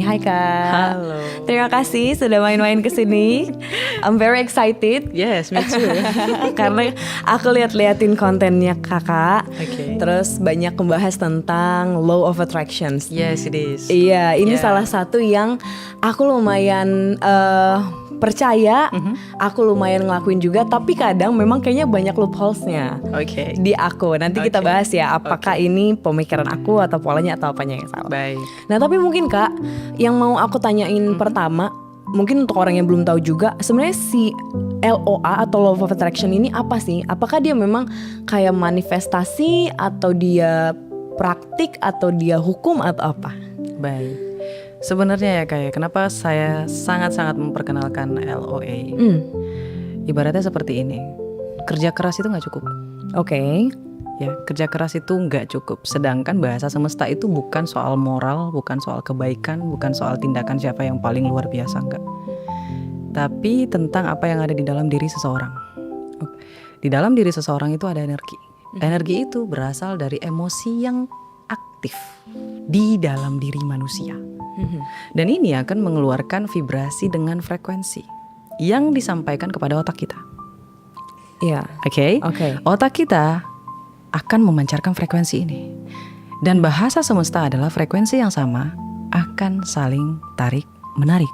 Hai Kak. Halo. Terima kasih sudah main-main ke sini. I'm very excited. Yes, me too. Karena aku liatin kontennya Kakak. Okay. Terus banyak membahas tentang law of attractions. Yes, it is. Iya, ini Yeah. salah satu yang aku lumayan percaya, aku lumayan ngelakuin juga. Tapi kadang memang kayaknya banyak loopholes-nya Okay. di aku. Nanti kita Okay. bahas ya, apakah ini pemikiran aku atau polanya atau apanya yang salah. Baik. Nah tapi mungkin Kak, yang mau aku tanyain pertama, mungkin untuk orang yang belum tahu juga, sebenarnya si LOA atau Law of Attraction ini apa sih? Apakah dia memang kayak manifestasi atau dia praktik atau dia hukum atau apa? Baik. Sebenarnya ya kayak kenapa saya sangat-sangat memperkenalkan LOA. Ibaratnya seperti ini. Kerja keras itu nggak cukup. Oke. Ya, kerja keras itu nggak cukup. Sedangkan bahasa semesta itu bukan soal moral, bukan soal kebaikan, bukan soal tindakan siapa yang paling luar biasa, enggak. Tapi tentang apa yang ada di dalam diri seseorang. Di dalam diri seseorang itu ada energi. Energi itu berasal dari emosi yang aktif di dalam diri manusia. Dan ini akan mengeluarkan vibrasi dengan frekuensi yang disampaikan kepada otak kita. Iya. Oke? Oke. Otak kita akan memancarkan frekuensi ini. Dan bahasa semesta adalah frekuensi yang sama akan saling tarik menarik.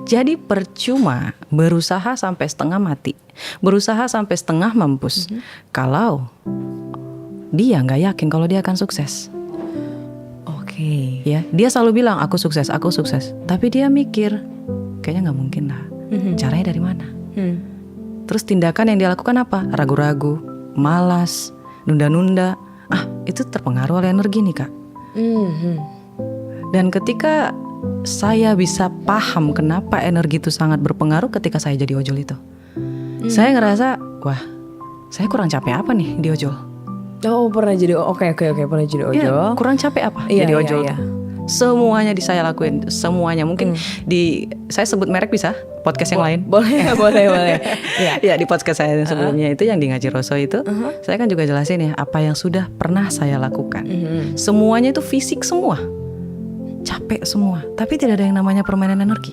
Jadi percuma berusaha sampai setengah mati, berusaha sampai setengah mampus, kalau dia nggak yakin kalau dia akan sukses. Oke. Ya, dia selalu bilang aku sukses, tapi dia mikir kayaknya nggak mungkin lah. Caranya dari mana? Terus tindakan yang dia lakukan apa? Ragu-ragu, malas, nunda-nunda. Itu terpengaruh oleh energi nih Kak. Dan ketika saya bisa paham kenapa energi itu sangat berpengaruh ketika saya jadi ojol itu, saya ngerasa, wah, saya kurang capek apa nih di ojol? Oh pernah jadi oke pernah jadi ojol. Ya, kurang capek apa Iya, jadi iya, ojol? iya. Tuh? Semuanya saya lakuin, semuanya mungkin saya sebut merek bisa podcast yang lain. Boleh. Iya. Ya di podcast saya yang sebelumnya itu yang di Ngaji Roso itu, saya kan juga jelasin ya apa yang sudah pernah saya lakukan. Semuanya itu fisik semua, capek semua, tapi tidak ada yang namanya permainan energi.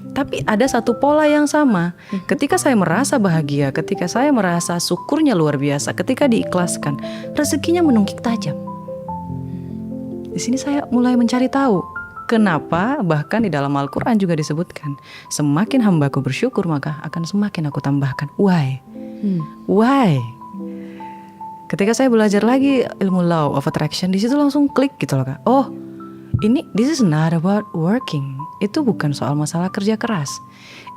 Tapi ada satu pola yang sama. Ketika saya merasa bahagia, ketika saya merasa syukurnya luar biasa, ketika diikhlaskan, rezekinya menungkik tajam. Di sini saya mulai mencari tahu kenapa bahkan di dalam Al-Quran juga disebutkan semakin hambaku bersyukur maka akan semakin aku tambahkan. Why? Why? Ketika saya belajar lagi ilmu Law of Attraction, di situ langsung klik gitu loh Kak. Oh, ini this is not about working. Itu bukan soal masalah kerja keras.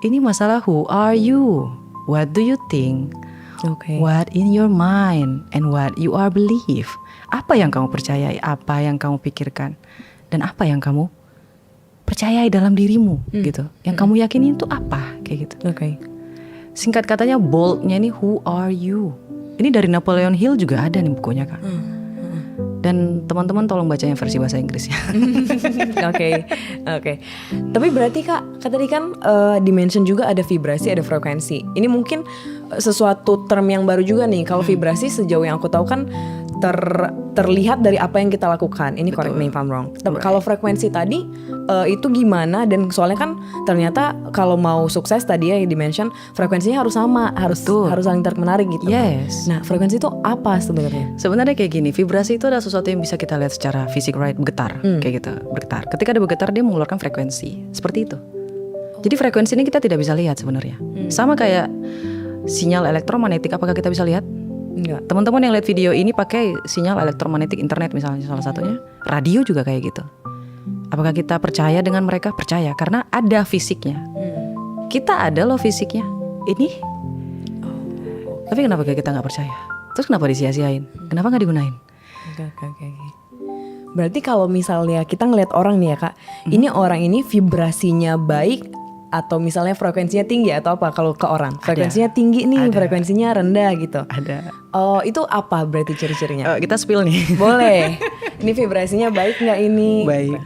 Ini masalah who are you? What do you think? Oke. What in your mind and what you are believe? Apa yang kamu percayai, apa yang kamu pikirkan, dan apa yang kamu percayai dalam dirimu gitu. Yang kamu yakini itu apa kayak gitu. Oke. Singkat katanya boldnya nih who are you? Ini dari Napoleon Hill juga ada nih bukunya Kak. Dan teman-teman tolong bacanya versi bahasa Inggris ya. Oke. Tapi berarti Kak tadi kan dimension juga ada vibrasi, ada frekuensi. Ini mungkin sesuatu term yang baru juga nih. Kalau vibrasi sejauh yang aku tahu kan terlihat dari apa yang kita lakukan. Ini correct me if I'm wrong. Kalau frekuensi tadi itu gimana? Dan soalnya kan ternyata kalau mau sukses tadi ya dimension frekuensinya harus sama, harus saling tarik menarik gitu. Yes. Nah frekuensi itu apa sebenarnya? Sebenarnya kayak gini, vibrasi itu adalah sesuatu yang bisa kita lihat secara fisik, right? Bergetar, kayak gitu, bergetar. Ketika dia bergetar, dia mengeluarkan frekuensi, seperti itu. Jadi frekuensi ini kita tidak bisa lihat sebenarnya. Sama kayak sinyal elektromagnetik, apakah kita bisa lihat? Enggak. Teman-teman yang lihat video ini pakai sinyal elektromagnetik internet misalnya salah satunya, radio juga kayak gitu. Apakah kita percaya dengan mereka? Percaya, karena ada fisiknya. Kita ada loh fisiknya. Ini. Tapi kenapa kita nggak percaya? Terus kenapa disia-siain? Kenapa nggak digunain? Oke. Berarti kalau misalnya kita ngelihat orang nih ya Kak, ini orang ini vibrasinya baik atau misalnya frekuensinya tinggi atau apa kalau ke orang? Frekuensinya tinggi nih, frekuensinya rendah gitu. Ada. Oh, itu apa berarti ciri-cirinya? Kita spill nih. Boleh. Ini vibrasinya baik nggak ini? Baik.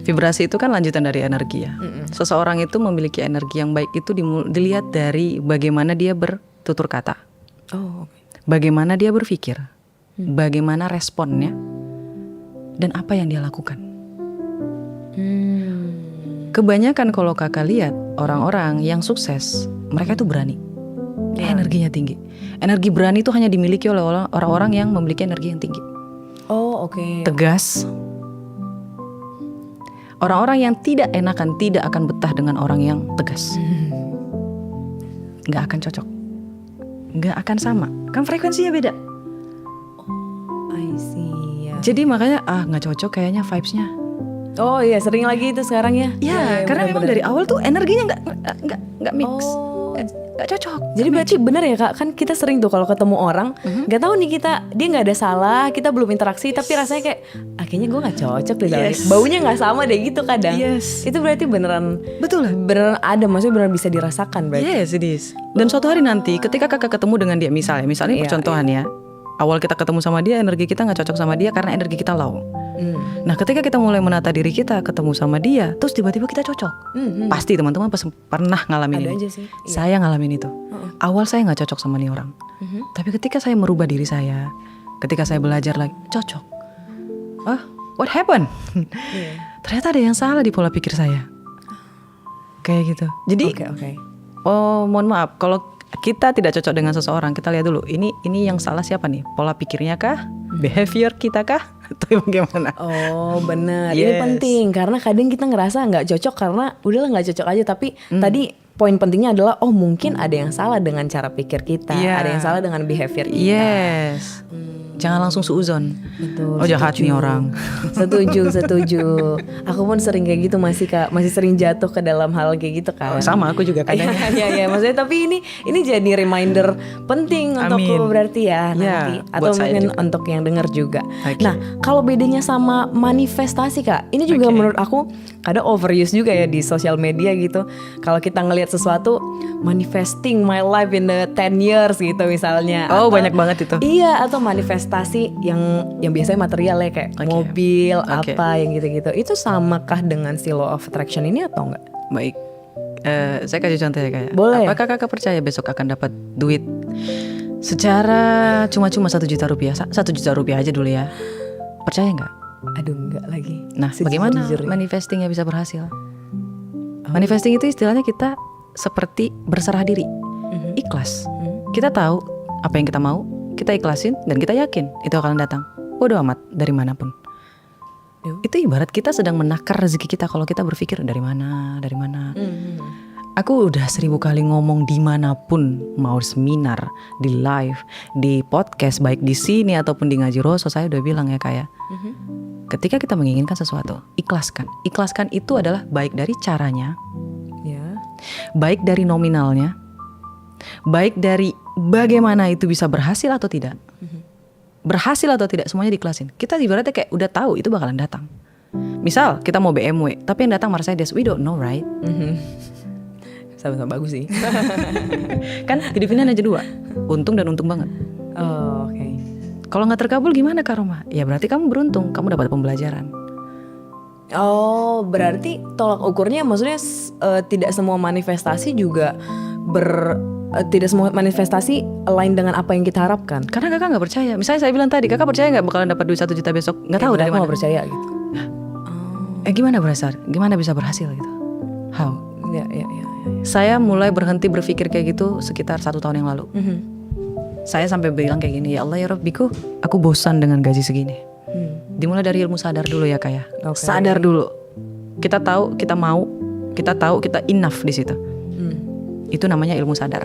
Vibrasi itu kan lanjutan dari energi ya. Seseorang itu memiliki energi yang baik itu dilihat dari bagaimana dia bertutur kata. Oh, oke. Bagaimana dia berpikir. Bagaimana responnya. Dan apa yang dia lakukan. kebanyakan kalau kakak lihat orang-orang yang sukses, mereka itu berani. Energinya tinggi. Energi berani itu hanya dimiliki oleh orang-orang yang memiliki energi yang tinggi. Oh, oke. Tegas. Orang-orang yang tidak enakan tidak akan betah dengan orang yang tegas. Nggak akan cocok. Nggak akan sama. Kan frekuensinya beda. I see. Ya. Jadi makanya nggak cocok kayaknya vibes-nya. Oh iya, sering lagi itu sekarang ya. Ya, karena memang dari awal tuh energinya nggak mix. Oh. Nggak cocok. Jadi berarti benar ya Kak, kan kita sering tuh kalau ketemu orang nggak tahu nih dia nggak ada salah, kita belum interaksi tapi rasanya kayak kayaknya gue nggak cocok deh, Yes. baunya nggak sama deh gitu kadang. Yes. Itu berarti beneran Betul. beneran ada, maksudnya beneran bisa dirasakan berarti. Yes, it is. Dan suatu hari nanti ketika kakak ketemu dengan dia, misalnya Iya, percontohan ya, awal kita ketemu sama dia, energi kita nggak cocok sama dia karena energi kita low. Nah ketika kita mulai menata diri kita, ketemu sama dia, terus tiba-tiba kita cocok. Pasti teman-teman pernah ngalamin Ada ini. aja sih. Iya. Saya ngalamin itu. Awal saya nggak cocok sama nih orang, tapi ketika saya merubah diri saya, ketika saya belajar lagi, cocok. What happened? Ternyata ada yang salah di pola pikir saya. Kayak gitu. Jadi, Oke. mohon maaf kalau kita tidak cocok dengan seseorang, kita lihat dulu. Ini yang salah siapa nih? Pola pikirnya kah? Behavior kita kah? Atau bagaimana? Oh benar, ini Yes. penting karena kadang kita ngerasa nggak cocok karena udahlah nggak cocok aja, tapi tadi poin pentingnya adalah mungkin ada yang salah dengan cara pikir kita, Yeah. ada yang salah dengan behavior kita. Yes. Jangan langsung suuzon. Betul. Oh jahat nih orang. Setuju. Aku pun sering kayak gitu masih sering jatuh ke dalam hal kayak gitu kan. Sama aku juga kadang. Iya, maksudnya tapi ini jadi reminder penting untukku Amin. berarti ya Ya, nanti, atau buat saya mungkin juga. untuk yang dengar juga. Oke. Nah, kalau bedanya sama manifestasi Kak, ini juga Oke. menurut aku kadang overuse juga ya di sosial media gitu. Kalau kita ngelihat sesuatu manifesting my life in the 10 years gitu misalnya. Oh, Atau- banyak banget itu. Iya, atau manifestasi yang biasanya material ya kayak Oke. mobil Oke. apa yang gitu-gitu. Itu samakah dengan si law of attraction ini atau enggak? Baik. Saya kasih contoh ya kayak. Boleh. Apakah kakak percaya besok akan dapat duit secara cuma-cuma 1 juta rupiah? 1 juta rupiah aja dulu ya. Percaya nggak? Aduh, enggak lagi. Nah, bagaimana Sejujur-jujurnya. manifestingnya bisa berhasil? Manifesting itu istilahnya kita seperti berserah diri, ikhlas. Kita tahu apa yang kita mau, kita ikhlasin dan kita yakin itu akan datang. Bodoh amat dari manapun. Itu ibarat kita sedang menakar rezeki kita kalau kita berpikir dari mana. Aku udah 1000 kali ngomong dimanapun, mau seminar, di live, di podcast, baik di sini ataupun di Ngaji Roso, saya udah bilang ya kayak, ketika kita menginginkan sesuatu, ikhlaskan. Ikhlaskan itu adalah baik dari caranya, Ya. baik dari nominalnya, baik dari bagaimana itu bisa berhasil atau tidak. Berhasil atau tidak semuanya diikhlasin. Kita ibaratnya kayak udah tahu itu bakalan datang. Misal kita mau BMW, tapi yang datang Mercedes, we don't know, right? Sama-sama bagus sih. Kan hidup ini hanya 2, untung dan untung banget. Oh, oke. Kalau nggak terkabul gimana Kak Roma? Ya berarti kamu beruntung, kamu dapat pembelajaran. Oh, berarti tolak ukurnya maksudnya tidak semua manifestasi juga tidak semua manifestasi align dengan apa yang kita harapkan. Karena kakak nggak percaya. Misalnya saya bilang tadi, kakak percaya nggak bakalan dapat duit 1 juta besok? Nggak tahu dari Aku mana. nggak percaya gitu. Gimana bisa berhasil gitu? How? Ya. Saya mulai berhenti berpikir kayak gitu sekitar 1 tahun yang lalu. Saya sampai bilang kayak gini, ya Allah ya Rabbiku, aku bosan dengan gaji segini. Dimulai dari ilmu sadar dulu ya Kak ya. Oke. Sadar dulu. Kita tahu, kita mau, kita tahu, kita enough di situ. Itu namanya ilmu sadar.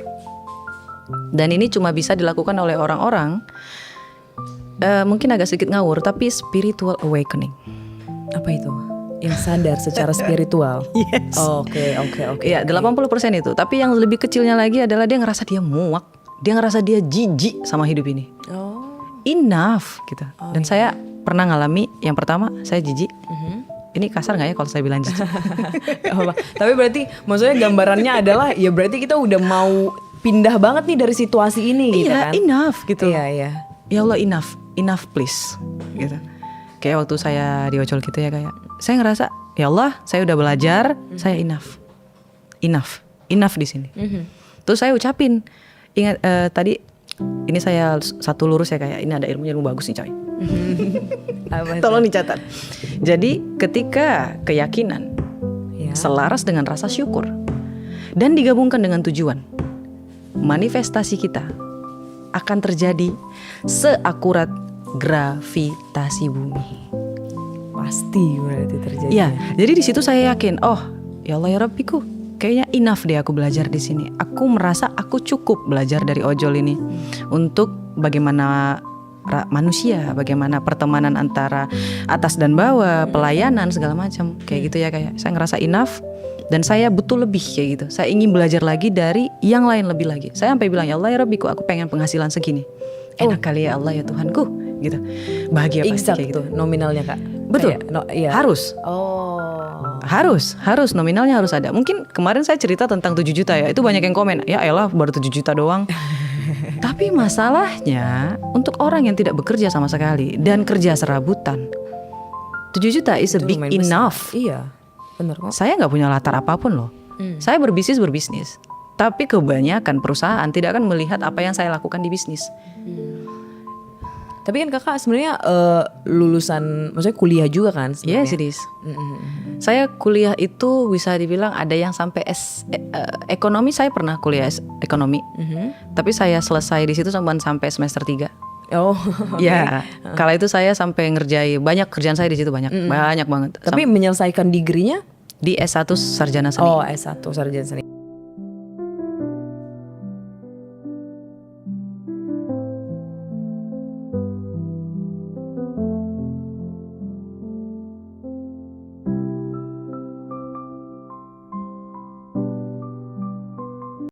Dan ini cuma bisa dilakukan oleh orang-orang mungkin agak sedikit ngawur, tapi spiritual awakening. Apa itu? Yang sadar secara spiritual. Yes. Oke. Iya, 80% itu. Tapi yang lebih kecilnya lagi adalah dia ngerasa dia muak, dia ngerasa dia jijik sama hidup ini. Oh. Enough gitu. Dan saya pernah ngalami yang pertama, saya jijik. Ini kasar nggak ya kalau saya bilang jijik? Gak apa-apa. Tapi berarti maksudnya gambarannya adalah ya berarti kita udah mau pindah banget nih dari situasi ini gitu Iya, kan. enough gitu. Iya. Ya Allah, enough please gitu. Kayak waktu saya di Ocol gitu ya kayak, saya ngerasa ya Allah, saya udah belajar, saya enough di sini. Terus saya ucapin, ingat tadi ini saya satu lurus ya kayak, ini ada ilmu bagus nih coy. Apa itu? Tolong dicatat. Jadi ketika keyakinan Ya. selaras dengan rasa syukur, dan digabungkan dengan tujuan, manifestasi kita akan terjadi seakurat gravitasi bumi. Pasti berarti terjadi. Ya, jadi di situ saya yakin, oh ya Allah ya Rabbiku, kayaknya enough deh aku belajar di sini. Aku merasa aku cukup belajar dari ojol ini untuk bagaimana manusia, bagaimana pertemanan antara atas dan bawah, pelayanan segala macam kayak gitu ya. Kayak saya ngerasa enough dan saya butuh lebih kayak gitu. Saya ingin belajar lagi dari yang lain lebih lagi. Saya sampai bilang ya Allah ya Rabbiku, aku pengen penghasilan segini. Enak kali ya Allah ya Tuhanku gitu. Bahagia pasti Exact kayak gitu. tuh nominalnya Kak. Betul. Iya. Harus. Harus nominalnya harus ada. Mungkin kemarin saya cerita tentang 7 juta ya. Itu banyak yang komen, ya elah baru 7 juta doang. Tapi masalahnya untuk orang yang tidak bekerja sama sekali dan kerja serabutan, 7 juta is a Itu big lumayan besar. enough. Iya, benar kok. Saya nggak punya latar apapun loh. Saya berbisnis. Tapi kebanyakan perusahaan tidak akan melihat apa yang saya lakukan di bisnis. Tapi kan kakak sebenarnya lulusan, maksudnya kuliah juga kan? Yes, it is. Saya kuliah itu bisa dibilang ada yang sampai ekonomi, saya pernah kuliah ekonomi. Tapi saya selesai di situ sampai semester 3. Oh, ya. Kala itu saya sampai ngerjain banyak kerjaan saya di situ banyak banget. Tapi menyelesaikan degree-nya Di S1 sarjana seni. Oh, S1 sarjana seni.